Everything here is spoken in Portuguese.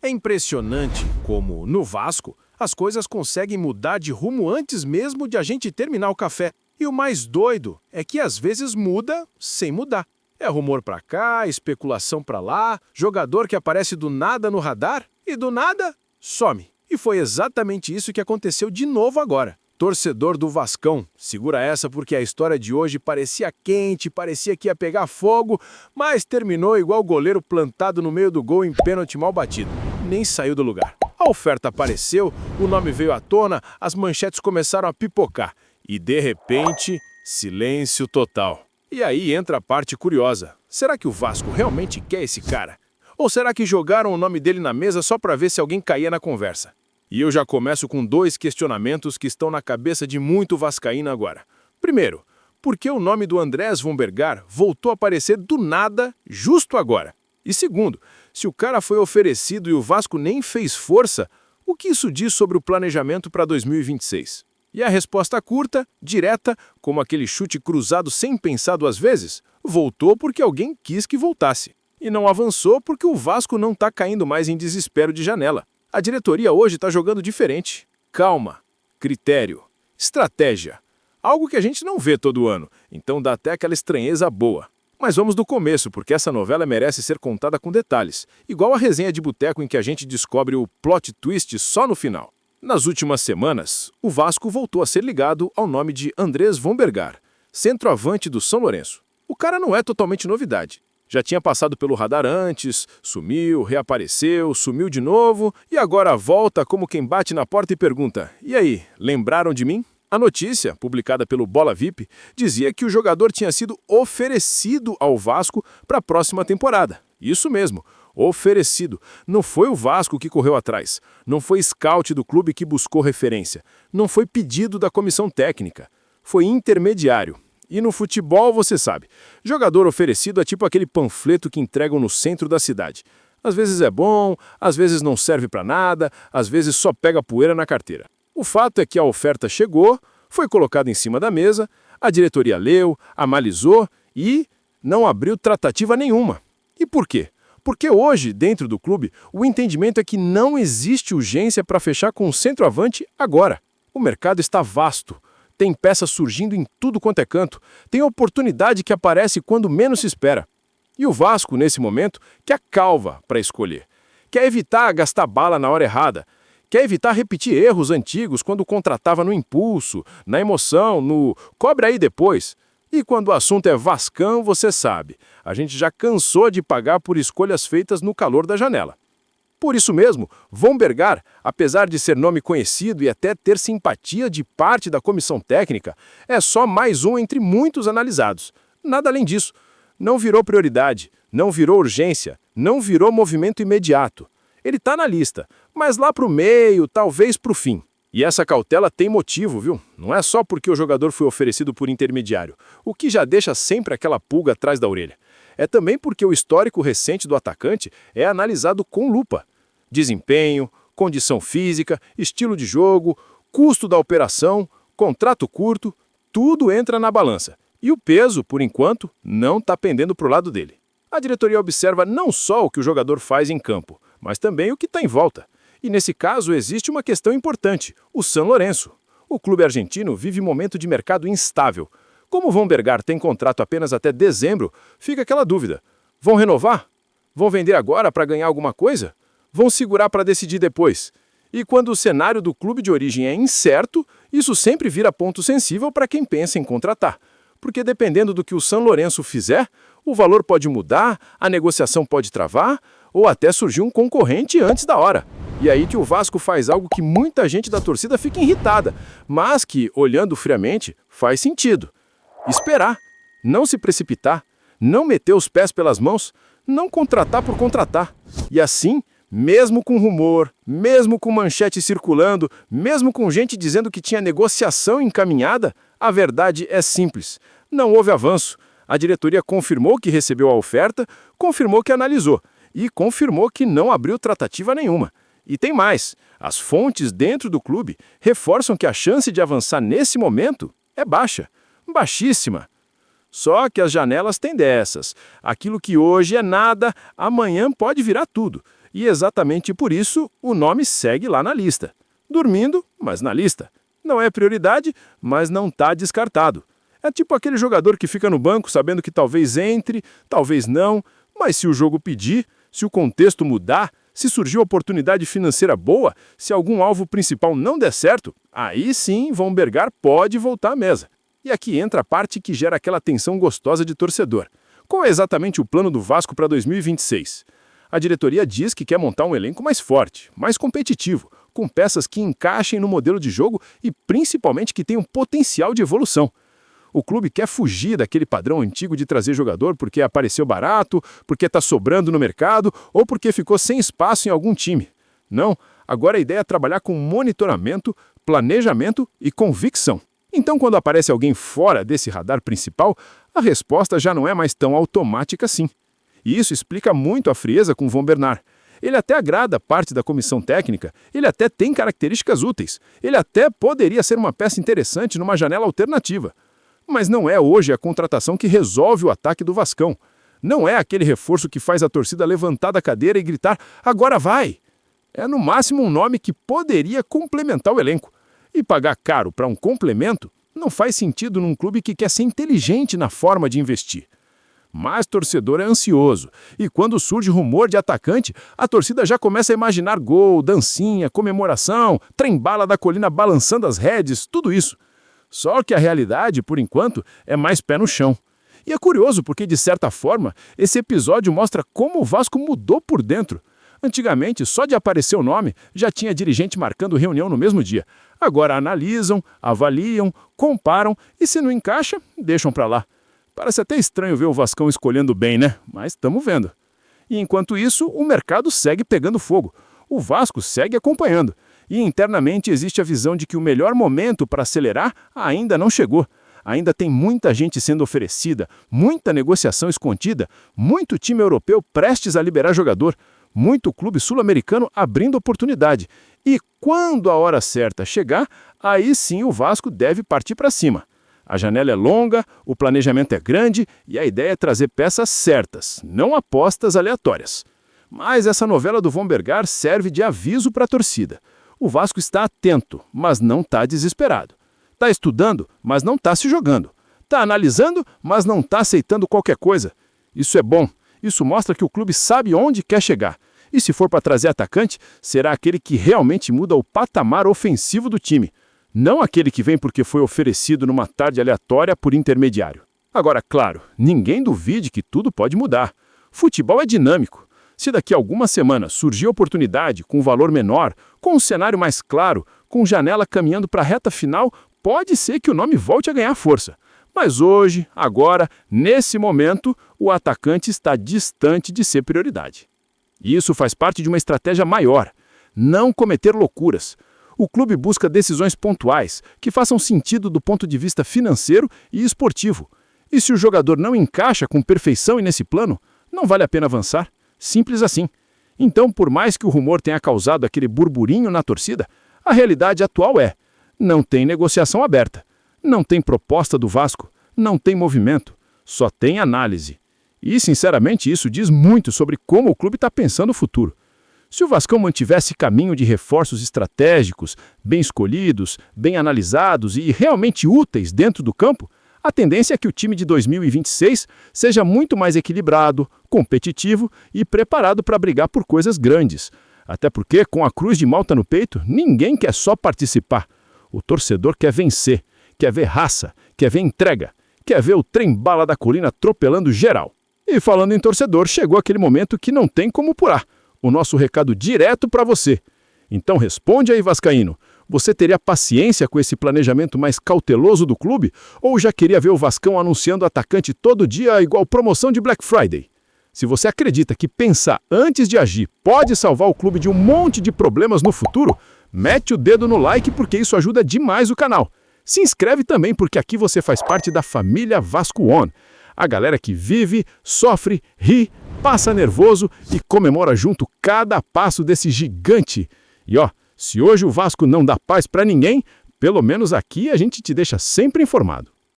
É impressionante como, no Vasco, as coisas conseguem mudar de rumo antes mesmo de a gente terminar o café. E o mais doido é que às vezes muda sem mudar. É rumor pra cá, especulação pra lá, jogador que aparece do nada no radar e do nada some. E foi exatamente isso que aconteceu de novo agora. Torcedor do Vascão, segura essa porque a história de hoje parecia quente, parecia que ia pegar fogo, mas terminou igual o goleiro plantado no meio do gol em pênalti mal batido. Nem saiu do lugar. A oferta apareceu, o nome veio à tona, as manchetes começaram a pipocar. E de repente, silêncio total. E aí entra a parte curiosa. Será que o Vasco realmente quer esse cara? Ou será que jogaram o nome dele na mesa só para ver se alguém caía na conversa? E eu já começo com dois questionamentos que estão na cabeça de muito vascaíno agora. Primeiro, por que o nome do Andrés Vombergar voltou a aparecer do nada justo agora? E segundo, se o cara foi oferecido e o Vasco nem fez força, o que isso diz sobre o planejamento para 2026? E a resposta curta, direta, como aquele chute cruzado sem pensar duas vezes, voltou porque alguém quis que voltasse. E não avançou porque o Vasco não está caindo mais em desespero de janela. A diretoria hoje está jogando diferente. Calma, critério, estratégia. Algo que a gente não vê todo ano, então dá até aquela estranheza boa. Mas vamos do começo, porque essa novela merece ser contada com detalhes, igual a resenha de boteco em que a gente descobre o plot twist só no final. Nas últimas semanas, o Vasco voltou a ser ligado ao nome de Andrés Vombergar, centroavante do São Lourenço. O cara não é totalmente novidade. Já tinha passado pelo radar antes, sumiu, reapareceu, sumiu de novo e agora volta como quem bate na porta e pergunta: "E aí, lembraram de mim?" A notícia, publicada pelo Bola VIP, dizia que o jogador tinha sido oferecido ao Vasco para a próxima temporada. Isso mesmo, oferecido. Não foi o Vasco que correu atrás. Não foi scout do clube que buscou referência. Não foi pedido da comissão técnica. Foi intermediário. E no futebol, você sabe, jogador oferecido é tipo aquele panfleto que entregam no centro da cidade. Às vezes é bom, às vezes não serve para nada, às vezes só pega poeira na carteira. O fato é que a oferta chegou, foi colocada em cima da mesa, a diretoria leu, analisou e não abriu tratativa nenhuma. E por quê? Porque hoje, dentro do clube, o entendimento é que não existe urgência para fechar com o centroavante agora. O mercado está vasto. Tem peças surgindo em tudo quanto é canto. Tem oportunidade que aparece quando menos se espera. E o Vasco, nesse momento, quer calva para escolher. Quer evitar gastar bala na hora errada. Quer evitar repetir erros antigos quando contratava no impulso, na emoção, no cobre aí depois. E quando o assunto é Vascão, você sabe, a gente já cansou de pagar por escolhas feitas no calor da janela. Por isso mesmo, Vombergar, apesar de ser nome conhecido e até ter simpatia de parte da comissão técnica, é só mais um entre muitos analisados. Nada além disso. Não virou prioridade, não virou urgência, não virou movimento imediato. Ele está na lista, mas lá para o meio, talvez para o fim. E essa cautela tem motivo, viu? Não é só porque o jogador foi oferecido por intermediário, o que já deixa sempre aquela pulga atrás da orelha. É também porque o histórico recente do atacante é analisado com lupa. Desempenho, condição física, estilo de jogo, custo da operação, contrato curto, tudo entra na balança. E o peso, por enquanto, não está pendendo para o lado dele. A diretoria observa não só o que o jogador faz em campo, mas também o que está em volta. E nesse caso existe uma questão importante, o São Lourenço. O clube argentino vive momento de mercado instável. Como o Vombergar tem contrato apenas até dezembro, fica aquela dúvida. Vão renovar? Vão vender agora para ganhar alguma coisa? Vão segurar para decidir depois? E quando o cenário do clube de origem é incerto, isso sempre vira ponto sensível para quem pensa em contratar. Porque dependendo do que o São Lourenço fizer, o valor pode mudar, a negociação pode travar, ou até surgir um concorrente antes da hora. E aí que o Vasco faz algo que muita gente da torcida fica irritada, mas que, olhando friamente, faz sentido. Esperar, não se precipitar, não meter os pés pelas mãos, não contratar por contratar. E assim, mesmo com rumor, mesmo com manchete circulando, mesmo com gente dizendo que tinha negociação encaminhada, a verdade é simples. Não houve avanço. A diretoria confirmou que recebeu a oferta, confirmou que analisou e confirmou que não abriu tratativa nenhuma. E tem mais, as fontes dentro do clube reforçam que a chance de avançar nesse momento é baixa. Baixíssima. Só que as janelas têm dessas. Aquilo que hoje é nada, amanhã pode virar tudo. E exatamente por isso o nome segue lá na lista. Dormindo, mas na lista. Não é prioridade, mas não está descartado. É tipo aquele jogador que fica no banco sabendo que talvez entre, talvez não, mas se o jogo pedir, se o contexto mudar, se surgir oportunidade financeira boa, se algum alvo principal não der certo, aí sim Von Bergar pode voltar à mesa. E aqui entra a parte que gera aquela tensão gostosa de torcedor. Qual é exatamente o plano do Vasco para 2026? A diretoria diz que quer montar um elenco mais forte, mais competitivo, com peças que encaixem no modelo de jogo e principalmente que tenham potencial de evolução. O clube quer fugir daquele padrão antigo de trazer jogador porque apareceu barato, porque está sobrando no mercado ou porque ficou sem espaço em algum time. Não, agora a ideia é trabalhar com monitoramento, planejamento e convicção. Então, quando aparece alguém fora desse radar principal, a resposta já não é mais tão automática assim. E isso explica muito a frieza com Von Bernard. Ele até agrada parte da comissão técnica, ele até tem características úteis, ele até poderia ser uma peça interessante numa janela alternativa. Mas não é hoje a contratação que resolve o ataque do Vascão. Não é aquele reforço que faz a torcida levantar da cadeira e gritar, agora vai! É no máximo um nome que poderia complementar o elenco. E pagar caro para um complemento não faz sentido num clube que quer ser inteligente na forma de investir. Mas torcedor é ansioso, e quando surge rumor de atacante, a torcida já começa a imaginar gol, dancinha, comemoração, trem-bala da colina balançando as redes, tudo isso. Só que a realidade, por enquanto, é mais pé no chão. E é curioso porque, de certa forma, esse episódio mostra como o Vasco mudou por dentro. Antigamente, só de aparecer o nome, já tinha dirigente marcando reunião no mesmo dia. Agora analisam, avaliam, comparam e, se não encaixa, deixam para lá. Parece até estranho ver o Vascão escolhendo bem, né? Mas estamos vendo. E enquanto isso, o mercado segue pegando fogo. O Vasco segue acompanhando. E internamente existe a visão de que o melhor momento para acelerar ainda não chegou. Ainda tem muita gente sendo oferecida, muita negociação escondida, muito time europeu prestes a liberar jogador, muito clube sul-americano abrindo oportunidade. E quando a hora certa chegar, aí sim o Vasco deve partir para cima. A janela é longa, o planejamento é grande e a ideia é trazer peças certas, não apostas aleatórias. Mas essa novela do Von Bergar serve de aviso para a torcida. O Vasco está atento, mas não está desesperado. Está estudando, mas não está se jogando. Está analisando, mas não está aceitando qualquer coisa. Isso é bom. Isso mostra que o clube sabe onde quer chegar. E se for para trazer atacante, será aquele que realmente muda o patamar ofensivo do time. Não aquele que vem porque foi oferecido numa tarde aleatória por intermediário. Agora, claro, ninguém duvide que tudo pode mudar. Futebol é dinâmico. Se daqui a algumas semanas surgir oportunidade com valor menor, com um cenário mais claro, com janela caminhando para a reta final, pode ser que o nome volte a ganhar força. Mas hoje, agora, nesse momento, o atacante está distante de ser prioridade. E isso faz parte de uma estratégia maior. Não cometer loucuras. O clube busca decisões pontuais, que façam sentido do ponto de vista financeiro e esportivo. E se o jogador não encaixa com perfeição nesse plano, não vale a pena avançar. Simples assim. Então, por mais que o rumor tenha causado aquele burburinho na torcida, a realidade atual é: não tem negociação aberta, não tem proposta do Vasco, não tem movimento, só tem análise. E, sinceramente, isso diz muito sobre como o clube está pensando o futuro. Se o Vascão mantivesse caminho de reforços estratégicos, bem escolhidos, bem analisados e realmente úteis dentro do campo, a tendência é que o time de 2026 seja muito mais equilibrado, competitivo e preparado para brigar por coisas grandes. Até porque, com a cruz de Malta no peito, ninguém quer só participar. O torcedor quer vencer, quer ver raça, quer ver entrega, quer ver o trem-bala da colina atropelando geral. E falando em torcedor, chegou aquele momento que não tem como pular. O nosso recado direto para você. Então responde aí, vascaíno. Você teria paciência com esse planejamento mais cauteloso do clube? Ou já queria ver o Vascão anunciando atacante todo dia igual promoção de Black Friday? Se você acredita que pensar antes de agir pode salvar o clube de um monte de problemas no futuro, mete o dedo no like porque isso ajuda demais o canal. Se inscreve também porque aqui você faz parte da família Vasco One. A galera que vive, sofre, ri, passa nervoso e comemora junto cada passo desse gigante. E ó, se hoje o Vasco não dá paz para ninguém, pelo menos aqui a gente te deixa sempre informado.